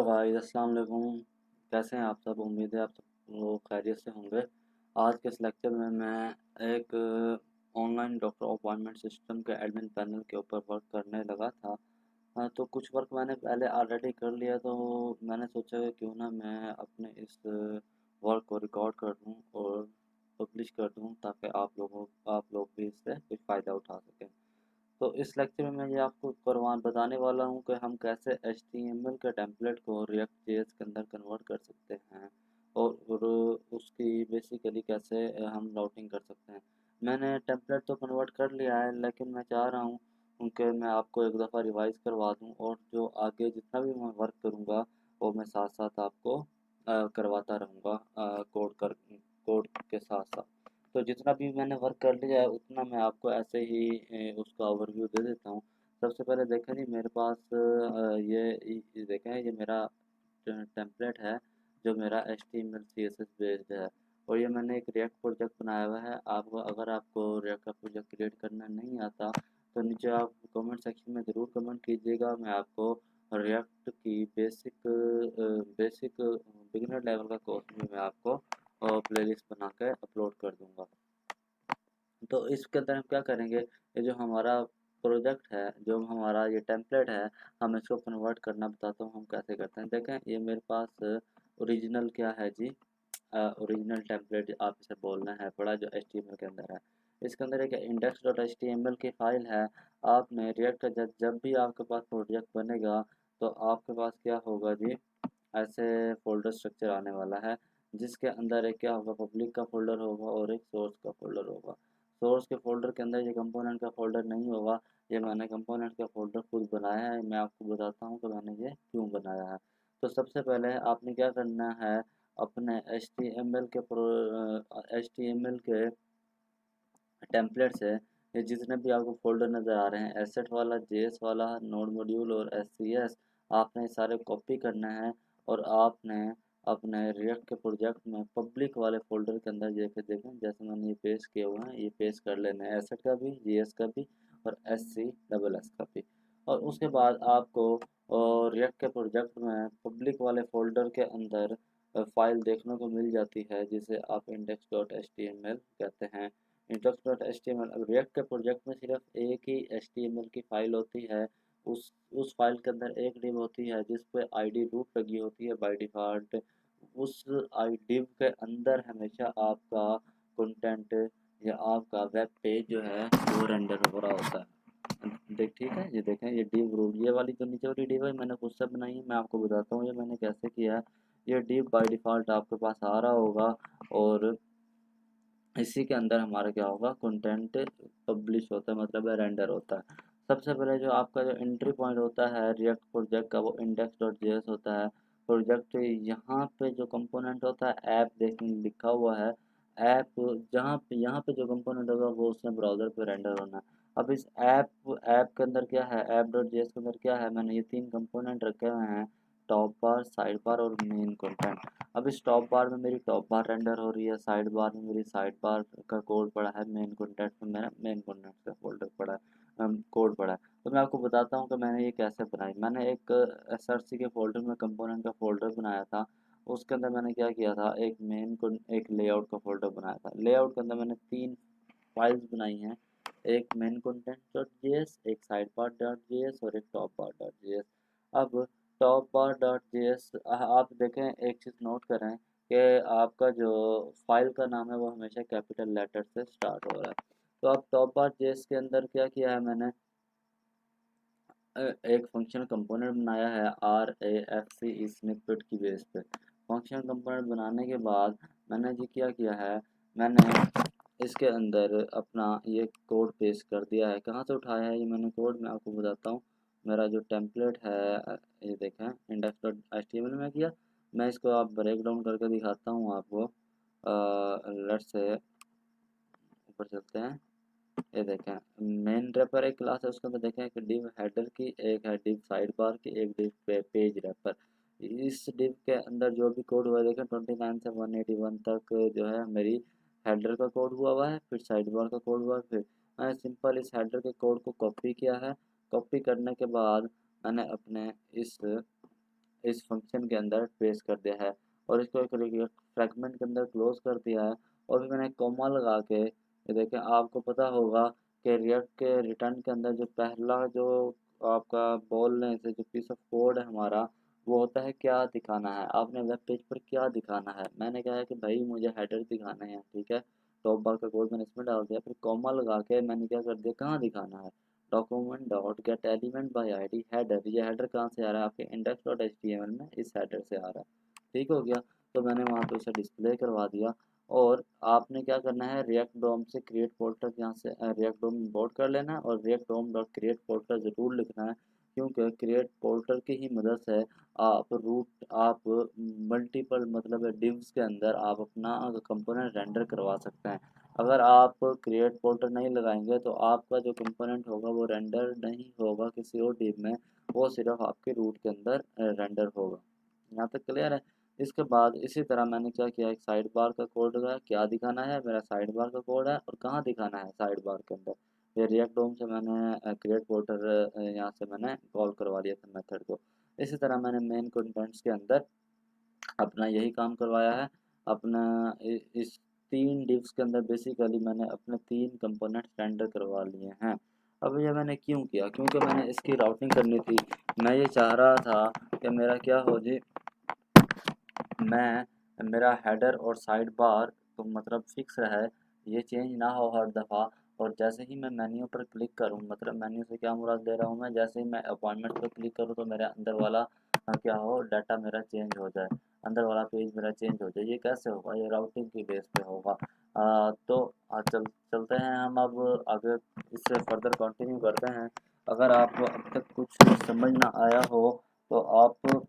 Guys अस्सलाम वालेकुम। कैसे हैं आप सब? उम्मीद है आप सब लोग खैरियत से होंगे। आज के इस लेक्चर में मैं एक ऑनलाइन डॉक्टर अपॉइंटमेंट सिस्टम के एडमिन पैनल के ऊपर वर्क करने लगा था। तो कुछ वर्क मैंने पहले ऑलरेडी कर लिया, तो मैंने सोचा कि क्यों ना मैं अपने इस वर्क को रिकॉर्ड कर दूं और पब्लिश कर दूं, ताकि आप लोग भी इससे कुछ फ़ायदा उठा सकें। तो इस लेक्चर में मैं ये आपको करवान बताने वाला हूँ कि हम कैसे HTML के टेम्पलेट को React.js के अंदर कन्वर्ट कर सकते हैं, और उसकी बेसिकली कैसे हम राउटिंग कर सकते हैं। मैंने टेम्पलेट तो कन्वर्ट कर लिया है, लेकिन मैं चाह रहा हूँ कि मैं आपको एक दफ़ा रिवाइज करवा दूँ, और जो आगे जितना भी मैं वर्क करूँगा वो मैं साथ साथ आपको करवाता रहूँगा, कोड के साथ साथ। तो जितना भी मैंने वर्क कर लिया है उतना मैं आपको ऐसे ही उसका ओवरव्यू दे देता हूँ। सबसे पहले देखें जी, मेरे पास ये देखें, ये मेरा टेम्पलेट है जो मेरा HTML CSS बेस्ड है, और ये मैंने एक रिएक्ट प्रोजेक्ट बनाया हुआ है। आपको अगर आपको रिएक्ट का प्रोजेक्ट क्रिएट करना नहीं आता तो नीचे आप कमेंट सेक्शन में ज़रूर कमेंट कीजिएगा। मैं आपको रिएक्ट की बेसिक बिगिनर लेवल का कोर्स भी मैं आपको प्लेलिस्ट बना के अपलोड कर दूंगा। तो इसके अंदर हम क्या करेंगे, ये जो हमारा प्रोजेक्ट है, जो हमारा ये टेम्पलेट है, हम इसको कन्वर्ट करना बताता हूँ हम कैसे करते हैं। देखें, ये मेरे पास ओरिजिनल क्या है जी, ओरिजिनल टेम्पलेट आप इसे बोलना है पड़ा, जो HTML के अंदर है। इसके अंदर एक index.html की फाइल है। आपने रिएक्ट का जब भी आपके पास प्रोजेक्ट बनेगा तो आपके पास क्या होगा जी, ऐसे फोल्डर स्ट्रक्चर आने वाला है, जिसके अंदर एक क्या होगा, पब्लिक का फोल्डर होगा और एक सोर्स का फोल्डर होगा। सोर्स के फोल्डर के अंदर ये कंपोनेंट का फोल्डर नहीं होगा। ये मैंने कंपोनेंट का फोल्डर खुद बनाया है। मैं आपको बताता हूँ कि मैंने ये क्यों बनाया है। तो सबसे पहले आपने क्या करना है, अपने HTML के टेम्पलेट से ये जितने भी आपको फोल्डर नज़र आ रहे हैं, एसेट वाला, जेएस वाला, नोड मॉड्यूल और SCS, आपने सारे कॉपी करना है, और आपने अपने रिएक्ट के प्रोजेक्ट में पब्लिक वाले फोल्डर के अंदर देखें जैसे मैंने ये पेस्ट किया हुआ है, ये पेस्ट कर लेना है, एसेट का भी, जेएस का भी और SCSS का भी। और उसके बाद आपको रिएक्ट के प्रोजेक्ट में पब्लिक वाले फोल्डर के अंदर फाइल देखने को मिल जाती है, जिसे आप index.html कहते हैं। index.html, अब रिएक्ट के प्रोजेक्ट में सिर्फ एक ही HTML की फाइल होती है। उस फाइल के अंदर एक डिव होती है जिस पे ID रूट लगी होती है बाय डिफ़ॉल्ट। उस आई डिव के अंदर हमेशा आपका कंटेंट या आपका वेब पेज जो है वो रेंडर हो रहा होता है। ठीक है, ये देखें, ये डिव रूट, ये वाली जो नीचे वाली डिव है मैंने खुद से बनाई है। मैं आपको बताता हूँ ये मैंने कैसे किया है। ये डिव बाय डिफ़ॉल्ट आपके पास आ रहा होगा, और इसी के अंदर हमारा क्या होगा, कंटेंट पब्लिश होता है, मतलब रेंडर होता है। सबसे पहले जो आपका जो एंट्री पॉइंट होता है रिएक्ट प्रोजेक्ट का, वो index.js होता है। प्रोजेक्ट यहाँ पे जो कंपोनेंट होता है, ऐप देखने लिखा हुआ है, ऐप जहाँ पे यहाँ पे जो कंपोनेंट होगा वो उसने ब्राउज़र पे रेंडर होना है। अब इस ऐप के अंदर क्या है, ऐप.js के अंदर क्या है, मैंने ये 3 कंपोनेंट रखे हुए हैं, टॉप बार, साइड बार और मेन कंटेंट। अब इस टॉप बार में मेरी टॉप बार रेंडर हो रही है, साइड बार में मेरी साइड बार का कोड पड़ा है, मेन कंटेंट में मेरा मेन कंटेंट का फोल्डर पड़ा है, कोड पड़ा है। तो मैं आपको बताता हूँ कि मैंने ये कैसे बनाई। मैंने एक SRC के फोल्डर में कंपोनेंट का फोल्डर बनाया था। उसके अंदर मैंने क्या किया था, एक लेआउट का फोल्डर बनाया था। लेआउट के अंदर मैंने 3 फाइल्स बनाई हैं, एक मेन कंटेंट डॉट जेएस, एक साइड बार डॉट जेएस और एक टॉप बार डॉट जेएस। अब टॉप बार डॉट जेएस, आप देखें, एक चीज़ नोट करें कि आपका जो फाइल का नाम है वो हमेशा कैपिटल लेटर से स्टार्ट हो रहा है। तो अब टॉप बार जेएस के अंदर क्या किया है, मैंने एक फंक्शन कंपोनेंट बनाया है RAFC स्निपेट की बेस पे। फंक्शन कंपोनेंट बनाने के बाद मैंने जी क्या किया है, मैंने इसके अंदर अपना ये कोड पेस्ट कर दिया है। कहाँ से उठाया है ये मैंने कोड, मैं आपको बताता हूँ। मेरा जो टेम्पलेट है, ये देखें, index.html में किया। मैं इसको आप ब्रेक डाउन करके दिखाता हूँ आपको। लेट्स से ऊपर चलते हैं। ये देखें, मेन रैपर एक क्लास है, उसके अंदर देखें एक डिव हेडर की, एक है डिव साइड बार की, एक डिव पेज रैपर। इस डिव के अंदर जो भी कोड हुआ है देखें, 29 से 181 तक जो है मेरी हेडर का कोड हुआ है, फिर साइड बार का कोड हुआ है। फिर मैंने सिंपल इस हेडर के कोड को कॉपी किया है। कॉपी करने के बाद मैंने अपने इस इस फंक्शन के अंदर पेस्ट कर दिया है और इसको एक फ्रैगमेंट के अंदर क्लोज कर दिया है। और फिर मैंने कॉमा लगा के, ये देखें, आपको पता होगा कि रिएक्ट के रिटर्न के अंदर जो पहला जो आपका बोलने से जो पीस ऑफ कोड है हमारा, वो होता है क्या दिखाना है, आपने वेब पेज पर क्या दिखाना है। मैंने कहा है कि भाई मुझे हेडर दिखाना है, ठीक है। टॉप बार का कोड मैंने इसमें डाल दिया, फिर कॉमा लगा के मैंने क्या कर दिया, कहाँ दिखाना है, document dot gate element by ID header. ये हेडर कहाँ से आ रहा है, आपके इंडेक्स डॉट एचटीएमएल में इस हेडर से आ रहा है। ठीक हो गया। तो मैंने वहाँ पे उसे डिस्प्ले करवा दिया। और आपने क्या करना है, रिएक्ट डोम से क्रिएट पोर्टल, यहाँ से रिएक्ट डोम इंपोर्ट कर लेना है और रिएक्ट डोम डॉट क्रिएट पोर्टल ज़रूर लिखना है, क्योंकि क्रिएट पोर्टल की ही मदद से आप मल्टीपल मतलब डिव्स के अंदर आप अपना कंपोनेंट रेंडर करवा सकते हैं। अगर आप क्रिएट पोर्टल नहीं लगाएंगे तो आपका जो कंपोनेंट होगा वो रेंडर नहीं होगा किसी और डिव में, वो सिर्फ आपके रूट के अंदर रेंडर होगा। यहाँ तक क्लियर है। इसके बाद इसी तरह मैंने क्या किया, एक साइड बार का कोड है, क्या दिखाना है, मेरा साइड बार का कोड है और कहाँ दिखाना है साइड बार के अंदर। ये रिएक्ट डोम से मैंने क्रिएट पोर्टल यहाँ से मैंने कॉल करवा दिया था मेथड को। इसी तरह मैंने मेन कंटेंट्स के अंदर अपना यही काम करवाया है। अपना इस 3 डिव्स के अंदर बेसिकली मैंने अपने 3 कंपोनेंट्स रेंडर करवा लिए हैं। अब ये मैंने क्यों किया, क्योंकि मैंने इसकी राउटिंग करनी थी। मैं ये चाह रहा था कि मेरा क्या हो जी, मेरा हेडर और साइड बार तो मतलब फिक्स रहे, ये चेंज ना हो हर दफ़ा। और जैसे ही मैं मेन्यू पर क्लिक करूँ, मतलब मेन्यू से क्या मुराद ले रहा हूँ मैं, जैसे ही मैं अपॉइंटमेंट पर क्लिक करूँ तो मेरे अंदर वाला क्या हो, डाटा मेरा चेंज हो जाए, अंदर वाला पेज मेरा चेंज हो जाए। ये कैसे होगा, ये राउटिंग की बेस पे होगा। तो चलते हैं हम अब आगे, इससे फर्दर कंटिन्यू करते हैं। अगर आप अब तक कुछ समझ ना आया हो तो आप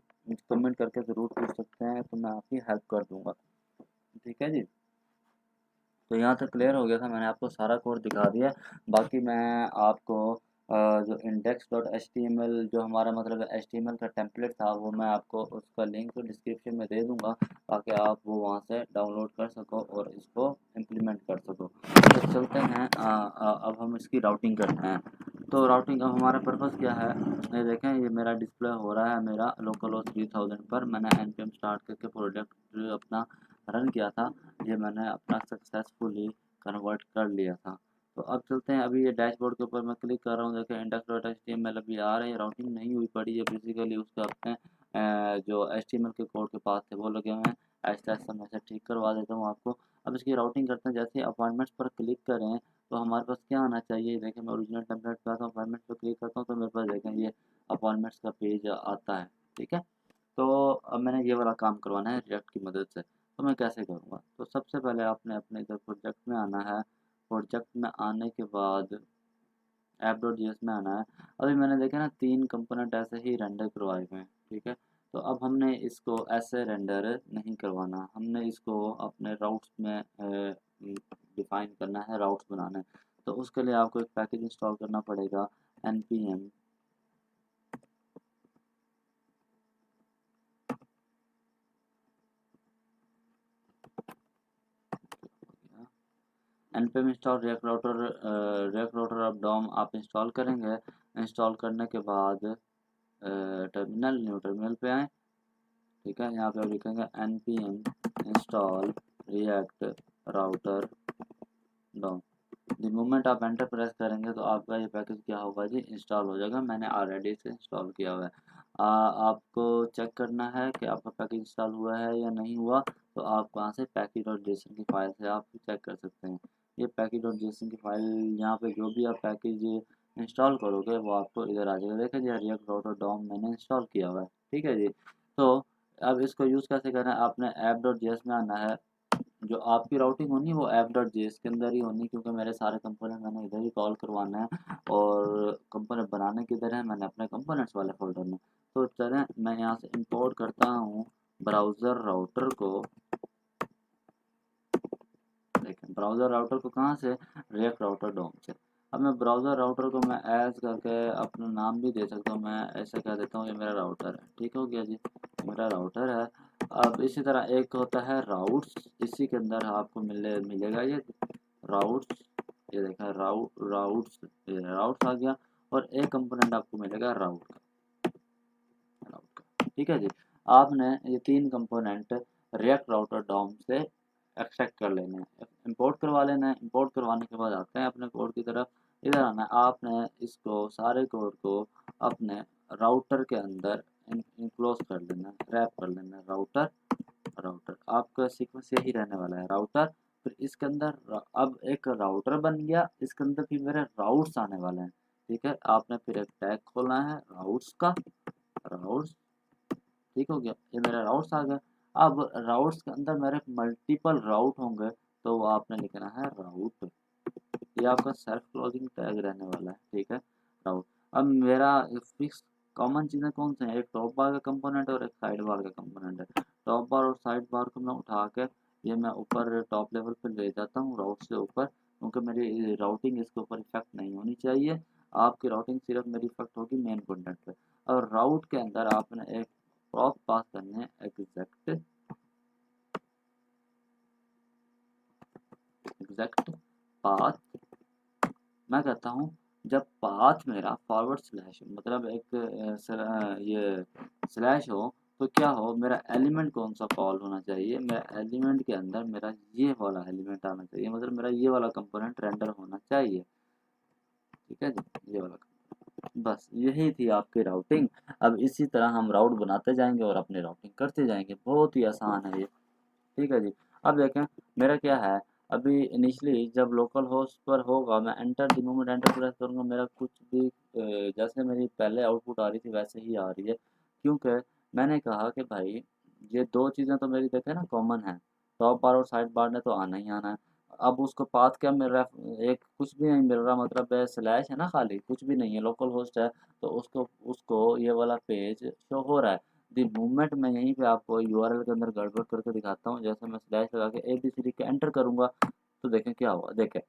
कमेंट करके ज़रूर पूछ सकते हैं, तो मैं आपकी हेल्प कर दूंगा। ठीक है जी। तो यहाँ तक क्लियर हो गया था, मैंने आपको सारा कोड दिखा दिया। बाकी मैं आपको जो index dot H T M L जो हमारा मतलब एच टी एम एल का टेम्पलेट था, वो मैं आपको उसका लिंक डिस्क्रिप्शन में दे दूँगा, ताकि आप वो वहाँ से डाउनलोड कर सको और इसको इम्प्लीमेंट कर सको। तो चलते हैं, अब हम इसकी राउटिंग करते हैं। तो राउटिंग अब हमारा पर्पज़ क्या है, ये देखें, ये मेरा डिस्प्ले हो रहा है मेरा लोकल होस्ट 3000 पर। मैंने एन पी एम स्टार्ट करके प्रोजेक्ट अपना रन किया था, ये मैंने अपना सक्सेसफुली कन्वर्ट कर लिया था। तो अब चलते हैं, अभी ये डैशबोर्ड के ऊपर मैं क्लिक कर रहा हूँ, देखिए index dot H T M L अभी आ रही है, राउटिंग नहीं हुई पड़ी है, बेसिकली उसके अपने जो एच टी एम एल के कोड के पास थे वो लगे हुए हैं। ऐसा ऐसा मैं इसे ठीक करवा देता हूँ आपको। अब इसकी राउटिंग करते हैं, जैसे अपॉइंटमेंट्स पर क्लिक करें तो हमारे पास क्या आना चाहिए, देखें मैं ओरिजिनल टेम्पलेट पे आता हूँ, अपॉइंटमेंट्स पर क्लिक करता हूँ तो मेरे पास देखें ये अपॉइंटमेंट्स का पेज आता है। ठीक है। तो अब मैंने ये वाला काम करवाना है रिएक्ट की मदद से, तो मैं कैसे करूँगा। तो सबसे पहले आपने अपने इधर प्रोजेक्ट में आना है, प्रोजेक्ट में आने के बाद ऐप डॉट जी एस में आना है। अभी मैंने देखा ना 3 कंपोनेंट ऐसे ही रेंडर करवाए हुए हैं, ठीक है। तो अब हमने इसको ऐसे रेंडर नहीं करवाना, हमने इसको अपने राउट्स में डिफाइन करना है, राउट्स बनाना है। तो उसके लिए आपको एक पैकेज इंस्टॉल करना पड़ेगा, npm npm install React router अब डॉम आप इंस्टॉल करेंगे। इंस्टॉल करने के बाद न्यू टर्मिनल पे आएँ। ठीक है, यहाँ पे आप लिखेंगे npm install React router DOM. The moment आप एंटर प्रेस करेंगे तो आपका ये पैकेज क्या होगा जी, इंस्टॉल हो जाएगा। मैंने ऑलरेडी इसे इंस्टॉल किया हुआ है। आपको चेक करना है कि आपका पैकेज इंस्टॉल हुआ है या नहीं हुआ, तो आप वहाँ से पैकेज डॉट जेसन की फाइल से आप चेक कर सकते हैं। ये पैकेज डॉट जेसन की फाइल, यहाँ पे जो भी आप पैकेज इंस्टॉल करोगे वो आपको इधर आ जाएगा। देखिए जी, रिएक्ट राउटर डॉम मैंने इंस्टॉल किया हुआ है। ठीक है जी। तो अब इसको यूज़ कैसे करना है, आपने ऐप डॉट जे एस में आना है। जो आपकी राउटिंग होनी वो ऐप डॉट जे एस के अंदर ही होनी, क्योंकि मेरे सारे कंपोनेंट मैंने इधर ही कॉल करवाना है और कंपोनेंट बनाने किधर है, मैंने अपने कंपोनेंट्स वाले फोल्डर में। तो चलें, मैं यहाँ से इंपोर्ट करता हूँ ब्राउज़र राउटर को। देखें, ब्राउज़र राउटर को कहाँ से, रिएक्ट राउटर डोम से। अब मैं ब्राउज़र राउटर को मैं एज करके अपना नाम भी दे सकता हूँ, मैं ऐसे कह देता हूँ ये मेरा राउटर है। ठीक हो गया जी, मेरा राउटर है। अब इसी तरह एक होता है राउट्स, इसी के अंदर आपको मिलेगा ये राउट्स। ये देखा राउट्स, ये राउट्स आ गया। और एक कंपोनेंट आपको मिलेगा राउट का। ठीक है जी। आपने ये 3 कंपोनेंट रिएक्ट राउटर डॉम से एक्सट्रैक्ट कर लेने हैं, इंपोर्ट करवा लेना है। इंपोर्ट करवाने के बाद आते हैं अपने कोड की तरफ। इधर आना है, आपने इसको सारे कोड को अपने राउटर के अंदर इनक्लोज कर लेना है, रैप कर लेना है। राउटर राउटर आपका सीक्वेंस यही रहने वाला है, राउटर। फिर इसके अंदर अब एक राउटर बन गया, इसके अंदर भी मेरे राउट्स आने वाले हैं। ठीक है, आपने फिर एक टैग खोलना है राउट्स का, राउट्स। ठीक हो गया, ये मेरा राउट्स आ गया। अब राउट्स के अंदर मेरे मल्टीपल राउट होंगे, तो वो आपने लिखना है राउट। ये आपका सेल्फ क्लोजिंग टैग रहने वाला है। ठीक है, राउट। अब मेरा फिक्स कॉमन चीज़ें कौन से हैं, एक टॉप बार का कंपोनेंट और एक साइड बार का कंपोनेंट है। टॉप बार और साइड बार को मैं उठा के ये मैं ऊपर टॉप लेवल पर ले जाता हूँ राउट से ऊपर, क्योंकि मेरी राउटिंग इसके ऊपर इफेक्ट नहीं होनी चाहिए। आपकी राउटिंग सिर्फ मेरी इफेक्ट होगी मेन कंटेंट पे। और राउट के अंदर आपने एक प्रॉप पास करने हैं, एग्जैक्ट पाथ। मैं कहता हूँ जब पाथ मेरा फॉरवर्ड स्लैश मतलब एक ये स्लैश हो, तो क्या हो, मेरा एलिमेंट कौन सा कॉल होना चाहिए, मेरा एलिमेंट के अंदर मेरा ये वाला एलिमेंट आना चाहिए, मतलब मेरा ये वाला कंपोनेंट रेंडर होना चाहिए। ठीक है जी, ये वाला। बस यही थी आपकी राउटिंग। अब इसी तरह हम राउट बनाते जाएंगे और अपनी राउटिंग करते जाएंगे, बहुत ही आसान है ये। ठीक है जी। अब देखें मेरा क्या है, अभी इनिशियली जब लोकल होस्ट पर होगा, मैं enter the moment enter press करूँगा, मेरा कुछ भी जैसे मेरी पहले आउटपुट आ रही थी वैसे ही आ रही है, क्योंकि मैंने कहा कि भाई ये दो चीज़ें तो मेरी देखें ना कॉमन है, टॉप बार और साइड बार ने तो आना ही आना है। अब उसको पाथ क्या मिल रहा है, एक कुछ भी नहीं मिल रहा, मतलब स्लैश है ना, खाली कुछ भी नहीं है, लोकल होस्ट है, तो उसको उसको ये वाला पेज शो हो रहा है। दी मूवमेंट मैं यहीं पे आपको यूआरएल के अंदर गड़बड़ करके दिखाता हूँ। जैसे मैं स्लैश लगा के ABCD के एंटर करूँगा, तो देखें क्या हुआ, देखें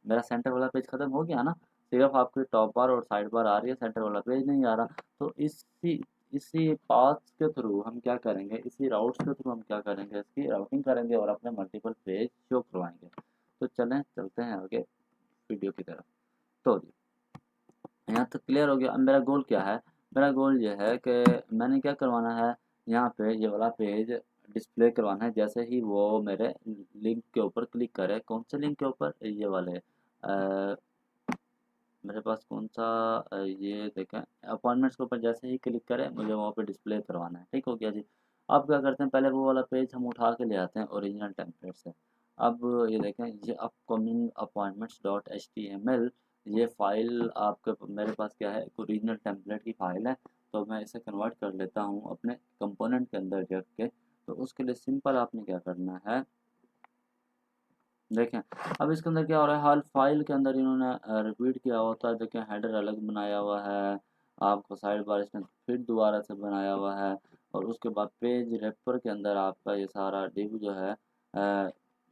मेरा सेंटर वाला पेज खत्म हो गया ना, सिर्फ आपकी टॉप बार और साइड बार आ रही है, सेंटर वाला पेज नहीं आ रहा। तो इसी इसी पाथ के थ्रू हम क्या करेंगे, इसी राउट्स के थ्रू हम क्या करेंगे, इसकी राउटिंग करेंगे और अपने मल्टीपल पेज शो करवाएंगे। तो चलें चलते हैं आगे वीडियो की तरफ। तो यहाँ तक क्लियर हो गया। अब मेरा गोल क्या है, मेरा गोल ये है कि मैंने क्या करवाना है, यहाँ पे ये वाला पेज डिस्प्ले करवाना है। जैसे ही वो मेरे लिंक के ऊपर क्लिक करे, कौन से लिंक के ऊपर, ये वाले मेरे पास कौन सा ये देखें, अपॉइंटमेंट्स के ऊपर जैसे ही क्लिक करें मुझे वहाँ पे डिस्प्ले करवाना है। ठीक हो गया जी। अब क्या करते हैं, पहले वो वाला पेज हम उठा के ले आते हैं ओरिजिनल टेम्पलेट से। अब ये देखें, ये अपकमिंग अपॉइंटमेंट्स डॉट HTML, ये फाइल आपके मेरे पास क्या है, एक ओरिजिनल टेम्पलेट की फाइल है। तो मैं इसे कन्वर्ट कर लेता हूँ अपने कंपोनेंट के अंदर रख के। तो उसके लिए सिंपल आपने क्या करना है, देखें अब इसके अंदर क्या हो रहा है, हाल फाइल के अंदर इन्होंने रिपीट किया होता है। देखें हेडर अलग बनाया हुआ है, आपको साइड बार इसने फिर दोबारा से बनाया हुआ है, और उसके बाद पेज रेपर के अंदर आपका ये सारा डिव जो है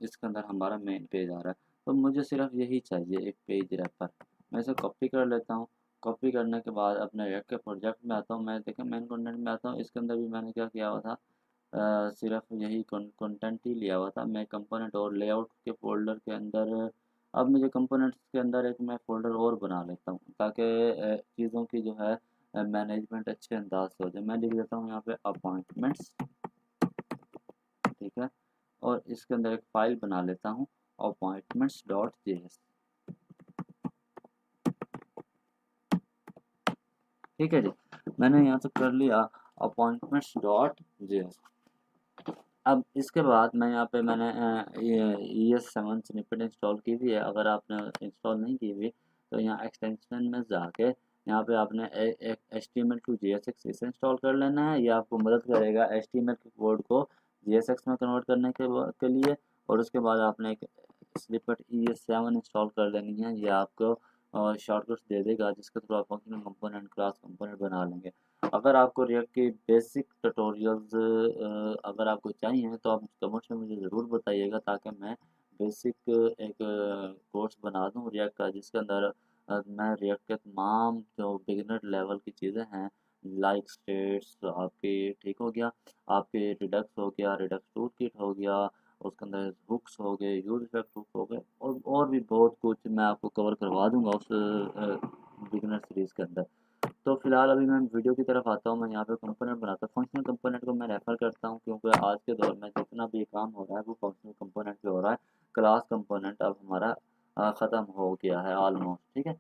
इसके अंदर हमारा मेन पेज आ रहा है। तो मुझे सिर्फ यही चाहिए, एक पेज रेपर। मैं इसे कॉपी कर लेता हूँ। कॉपी करने के बाद अपने रेक के प्रोजेक्ट में आता हूँ, मैं देखें मेन कंटेंट में आता हूँ। इसके अंदर भी मैंने क्या किया हुआ था, सिर्फ यही कंटेंट ही लिया हुआ था। मैं कंपोनेंट और लेआउट के फ़ोल्डर के अंदर, अब मुझे कंपोनेंट्स के अंदर एक मैं फ़ोल्डर और बना लेता हूँ, ताकि चीज़ों की जो है मैनेजमेंट अच्छे अंदाज से हो जाए। मैं लिख देता हूँ यहाँ पे अपॉइंटमेंट्स। ठीक है, और इसके अंदर एक फ़ाइल बना लेता हूँ appointments.js। ठीक है जी, मैंने यहाँ से कर लिया appointments.js। अब इसके बाद मैं यहाँ पे मैंने ये ES7 स्निपेट इंस्टॉल की हुई है। अगर आपने इंस्टॉल नहीं की हुई तो यहाँ एक्सटेंशन में जाके यहाँ पे आपने एक HTML टू JSX इसे इंस्टॉल कर लेना है। ये आपको मदद करेगा HTML के कोड को JSX में कन्वर्ट करने के लिए। और उसके बाद आपने एक स्निपेट ES7 इंस्टॉल कर लेनी है। ये आपको शॉर्टकट्स दे देगा, जिसके थ्रू आप फंक्शनल कंपोनेंट, क्लास कंपोनेंट बना लेंगे। अगर आपको रिएक्ट के बेसिक ट्यूटोरियल्स अगर आपको चाहिए तो आप कमेंट्स में मुझे ज़रूर बताइएगा, ताकि मैं बेसिक एक कोर्स बना दूँ रिएक्ट का, जिसके अंदर मैं रिएक्ट के तमाम जो बिगिनर लेवल की चीज़ें हैं, लाइक स्टेट्स आपके, ठीक हो गया, आपके रिडक्स हो गया, रिडक्स टूल किट हो गया, उसके अंदर हुक्स हो गए, यूज इफेक्ट हुक्स हो गए, और भी बहुत कुछ मैं आपको कवर करवा दूंगा उस बिगिनर सीरीज़ के अंदर। तो फिलहाल अभी मैं वीडियो की तरफ आता हूँ। मैं यहाँ पे कंपोनेंट बनाता हूँ। फंक्शनल कंपोनेंट को मैं रेफर करता हूँ क्योंकि आज के दौर में जितना भी काम हो रहा है वो फंक्शनल कंपोनेंट पे हो रहा है। क्लास कंपोनेंट अब हमारा ख़त्म हो गया है ऑलमोस्ट, ठीक है।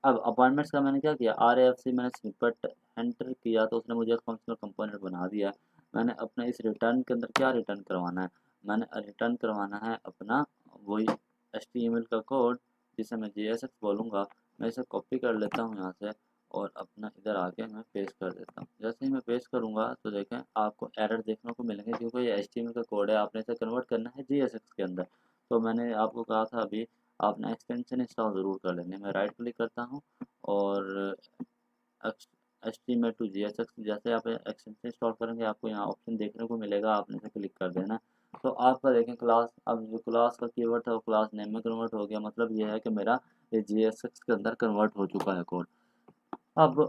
अब अपॉइंटमेंट्स का मैंने क्या किया, RAFC मैंने स्निपेट एंटर किया तो उसने मुझे फंक्शनल कंपोनेंट बना दिया। मैंने अपने इस रिटर्न के अंदर क्या रिटर्न करवाना है, मैंने रिटर्न करवाना है अपना वही HTML का कोड जिसे मैं JSX बोलूँगा। मैं इसे कॉपी कर लेता हूँ यहाँ से और अपना इधर आके मैं पेस्ट कर देता हूँ। जैसे ही मैं पेस्ट करूँगा तो देखें आपको एरर देखने को मिलेंगे क्योंकि ये HTML का कोड है, आपने इसे कन्वर्ट करना है JSX के अंदर। तो मैंने आपको कहा था अभी आपने एक्सटेंशन इंस्टॉल ज़रूर कर लेने। मैं राइट क्लिक करता हूँ और HTML टू JSX जैसे आप एक्सटेंशन इंस्टॉल करेंगे आपको यहाँ ऑप्शन देखने को मिलेगा, आपने इसे क्लिक कर देना। तो आपका देखें क्लास, अब जो क्लास का कीवर्ड था वो क्लास नेम में कन्वर्ट हो गया। मतलब ये है कि मेरा ये JSX के अंदर कन्वर्ट हो चुका है कोड। अब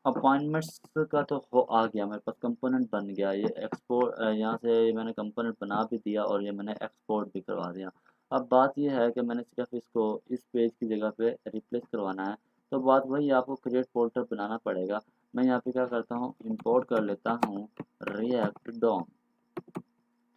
अपॉइंटमेंट्स का तो हो आ गया मेरे पास, कंपोनेंट बन गया। ये एक्सपोर्ट यहाँ से मैंने कंपोनेंट बना भी दिया और ये मैंने एक्सपोर्ट भी करवा दिया। अब बात ये है कि मैंने सिर्फ इसको इस पेज की जगह पे रिप्लेस करवाना है। तो बात वही, आपको क्रिएट फोल्डर बनाना पड़ेगा। मैं यहाँ पे क्या करता हूँ, इंपोर्ट कर लेता हूँ रिएक्ट डॉम,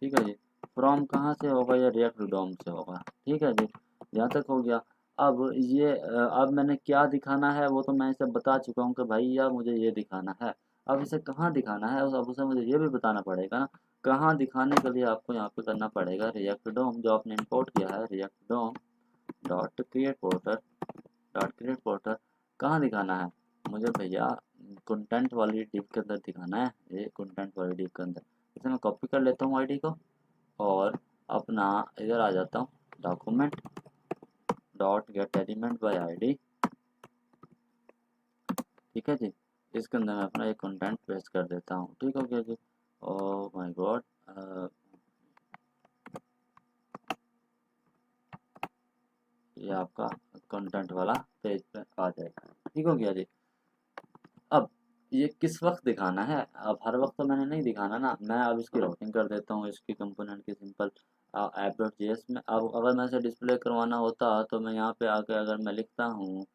ठीक है जी। फ्रॉम कहाँ से होगा, ये रिएक्ट डॉम से होगा, ठीक है जी। यहाँ तक हो गया। अब ये अब मैंने क्या दिखाना है वो तो मैं इसे बता चुका हूँ कि भैया मुझे ये दिखाना है। अब इसे कहाँ दिखाना है अब उसे मुझे ये भी बताना पड़ेगा ना। कहाँ दिखाने के लिए आपको यहाँ पे करना पड़ेगा रिएक्ट डॉम जो आपने इंपोर्ट किया है, React DOM dot create portal dot create portal. कहाँ दिखाना है मुझे भैया, कंटेंट वाली डिव के अंदर दिखाना है, ये कंटेंट वाली डिव के अंदर। इसे मैं कॉपी कर लेता हूँ आईडी को और अपना इधर आ जाता हूँ document dot gate element by ID, ठीक है जी। इसके अंदर मैं अपना एक कंटेंट पेस्ट कर देता हूँ, ठीक हो गया जी। ओह माय गॉड, ये आपका कंटेंट वाला पेज पे आ जाएगा, ठीक हो गया जी। अब ये किस वक्त दिखाना है, अब हर वक्त तो मैंने नहीं दिखाना ना। मैं अब इसकी राउटिंग कर देता हूँ इसकी कंपोनेंट की सिंपल ऐप डॉट JS में। अब अगर मैं इसे डिस्प्ले करवाना होता तो मैं यहाँ पे आकर अगर मैं लिखता हूँ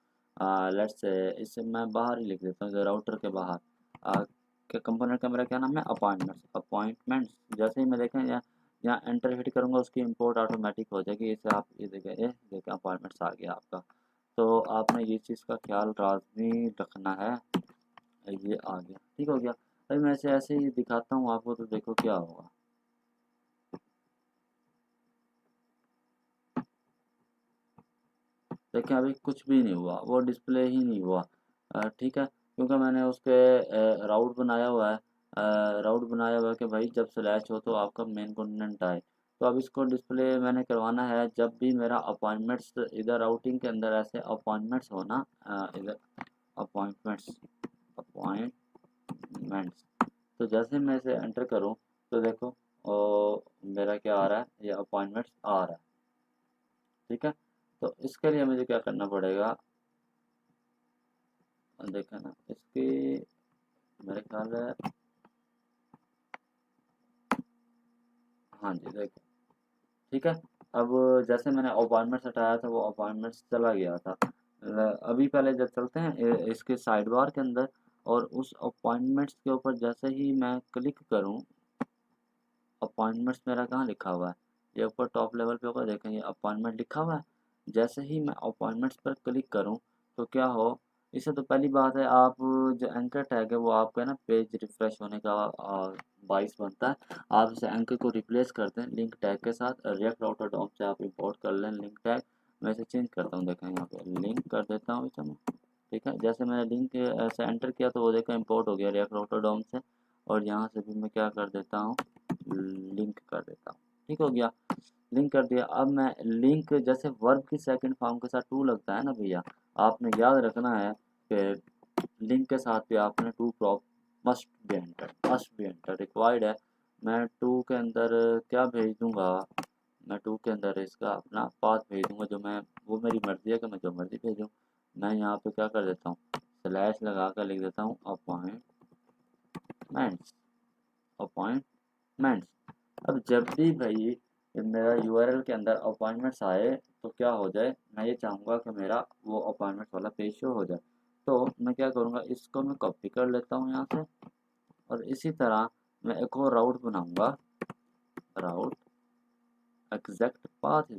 लेट्स से, इसे मैं बाहर ही लिख देता हूँ राउटर के बाहर के कंपोनेंट का मेरा क्या नाम है, अपॉइंटमेंट्स। जैसे ही मैं देखें यहाँ एंटर हिट करूँगा उसकी इंपोर्ट ऑटोमेटिक हो जाएगी। इसे आप ये देखें अपॉइंटमेंट्स आ गया आपका। तो आपने ये चीज़ का ख्याल लाजमी रखना है। ये आ गया, ठीक हो गया। अभी मैं ऐसे ऐसे ही दिखाता हूँ आपको तो देखो क्या होगा। देखें अभी कुछ भी नहीं हुआ, वो डिस्प्ले ही नहीं हुआ। ठीक है, क्योंकि मैंने उसके राउट बनाया हुआ है, राउट बनाया हुआ है कि भाई जब स्लैश हो तो आपका मेन कंपोनेंट आए। तो अब इसको डिस्प्ले मैंने करवाना है जब भी मेरा अपॉइंटमेंट्स इधर राउटिंग के अंदर ऐसे अपॉइंटमेंट्स हो ना, इधर अपॉइंटमेंट्स अपॉइंटमेंट्स। तो जैसे मैं इसे एंटर करूं तो देखो मेरा क्या आ रहा है, ये अपॉइंटमेंट्स आ रहा है, ठीक है। तो इसके लिए मुझे क्या करना पड़ेगा, देखें ना इसकी, मेरे ख्याल है, हाँ जी देखिए, ठीक है। अब जैसे मैंने अपॉइंटमेंट्स हटाया था वो अपॉइंटमेंट्स चला गया था। अभी पहले जब चलते हैं इसके साइड बार के अंदर और उस अपॉइंटमेंट्स के ऊपर जैसे ही मैं क्लिक करूं, अपॉइंटमेंट्स मेरा कहाँ लिखा हुआ है, ये ऊपर टॉप लेवल पे होगा, देखें ये अपॉइंटमेंट लिखा हुआ है। जैसे ही मैं अपॉइंटमेंट्स पर क्लिक करूं तो क्या हो, इससे तो पहली बात है आप जो एंकर टैग है वो आपका ना पेज रिफ्रेश होने का बाइस बनता है। आप इसे एंकर को रिप्लेस कर दें लिंक टैग के साथ, रिएक्ट राउटर डॉम से आप इंपोर्ट कर लें लिंक टैग। मैं इसे चेंज करता हूँ, देखें यहाँ पे लिंक कर देता हूँ इसे मैं, ठीक है। जैसे मैंने लिंक ऐसे एंटर किया तो वो देखा इंपोर्ट हो गया रिएक्ट राउटर डॉम से। और यहाँ से भी मैं क्या कर देता हूँ, लिंक कर देता हूँ, ठीक हो गया। लिंक कर दिया। अब मैं लिंक जैसे वर्ब की सेकंड फॉर्म के साथ टू लगता है ना भैया, आपने याद रखना है कि लिंक के साथ भी आपने to prop must be enter required है। मैं टू के अंदर क्या भेज दूंगा, मैं टू के अंदर इसका अपना पाथ भेज दूंगा जो मैं, वो मेरी मर्जी है कि मैं जो मर्जी भेजूँ। मैं यहाँ पे क्या कर देता हूँ, स्लैश लगा कर लिख देता हूँ अपॉइंटमेंट्स, अपॉइंटमेंट्स। अब जब भी भाई मेरा यूआरएल के अंदर अपॉइंटमेंट्स आए तो क्या हो जाए, मैं ये चाहूँगा कि मेरा वो अपॉइंटमेंट्स वाला पेज शो हो जाए। तो मैं क्या करूँगा, इसको मैं कॉपी कर लेता हूँ यहाँ से, और इसी तरह मैं एक और राउट बनाऊँगा, राउट एग्जैक्ट पाथ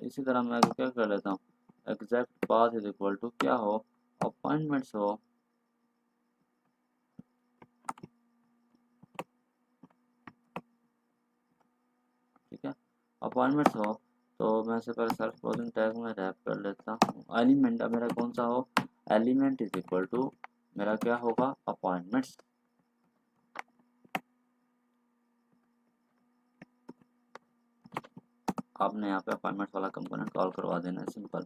इसी तरह मैं क्या कर लेता हूँ, exact path is equal to क्या हो, अपॉइंटमेंट्स हो, ठीक है, अपॉइंटमेंट्स हो। तो मैं से पहले सेल्फ क्लोजिंग टैग में रैप कर लेता हूँ, एलिमेंट अब मेरा कौन सा हो, एलिमेंट इज इक्वल टू मेरा क्या होगा, अपॉइंटमेंट्स। आपने यहाँ पे अपॉइंटमेंट्स वाला कंपोनेंट कॉल करवा देना है, सिंपल।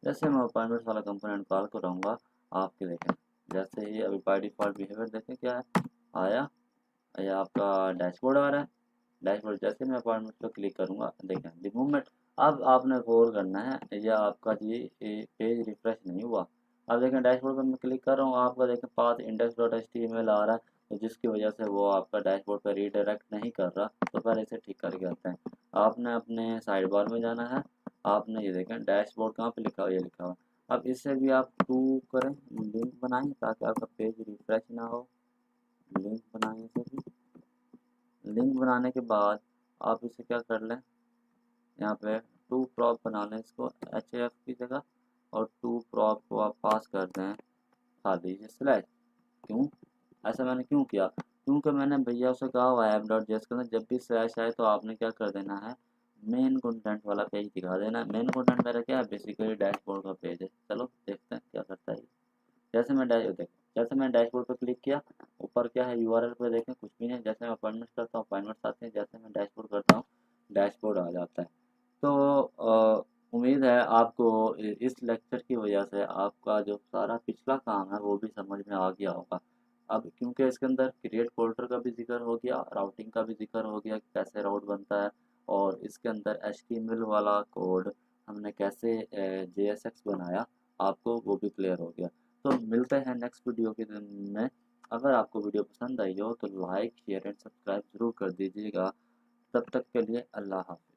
जैसे मैं अपॉइंटमेंट्स वाला कंपोनेंट कॉल कराऊंगा, आपके देखें जैसे ही अभी बाय डिफॉल्ट बिहेवियर देखें क्या है, आया, ये आपका डैशबोर्ड आ रहा है। डैशबोर्ड जैसे मैं अपॉइंटमेंट पर क्लिक करूंगा, देखें द मूवमेंट। अब आपने गौर करना है, या आपका ये पेज रिफ्रेश नहीं हुआ। अब देखें डैशबोर्ड पर मैं क्लिक कर रहा हूँ, आपका देखें पाथ इंडेक्स डॉट HTML आ रहा है, तो जिसकी वजह से वो आपका डैशबोर्ड पर रीडायरेक्ट नहीं कर रहा। तो पहले इसे ठीक करके आते हैं। आपने अपने साइड बार में जाना है, आपने ये देखें डैशबोर्ड कहाँ पे लिखा हुआ, ये लिखा हुआ। अब इससे भी आप टू करें, लिंक बनाएं ताकि आपका पेज रिफ्रेश ना हो। लिंक बनाएं, इसे भी लिंक बनाने के बाद आप इसे क्या कर लें, यहाँ पे टू प्रॉप बना लें इसको HF की जगह, और टू प्रॉप को आप पास कर दें खाली स्लैश। क्यों, ऐसा मैंने क्यों किया, क्योंकि मैंने भैया उसे कहा हुआ है ऐप.js के अंदर जब भी स्लैश आए तो आपने क्या कर देना है, मेन कंटेंट वाला पेज दिखा देना है। मेन कंटेंट मेरा क्या है, बेसिकली डैशबोर्ड का पेज है। चलो देखते हैं क्या करता है। जैसे मैं डैशबोर्ड पर क्लिक किया, ऊपर क्या है URL पे देखें कुछ भी नहीं। जैसे मैं अपॉइंटमेंट करता हूँ अपॉइंटमेंट्स आते हैं, जैसे मैं डैशबोर्ड करता हूँ डैशबोर्ड आ जाता है। तो उम्मीद है आपको इस लेक्चर की वजह से आपका जो सारा पिछला काम है वो भी समझ में आ गया होगा। अब क्योंकि इसके अंदर क्रिएट फोल्डर का भी जिक्र हो गया, राउटिंग का भी जिक्र हो गया कि कैसे राउट बनता है, और इसके अंदर HTML वाला कोड हमने कैसे JSX बनाया, आपको वो भी क्लियर हो गया। तो मिलते हैं नेक्स्ट वीडियो के दिन में। अगर आपको वीडियो पसंद आई हो तो लाइक शेयर एंड सब्सक्राइब ज़रूर कर दीजिएगा। तब तक के लिए अल्लाह हाफ़िज़।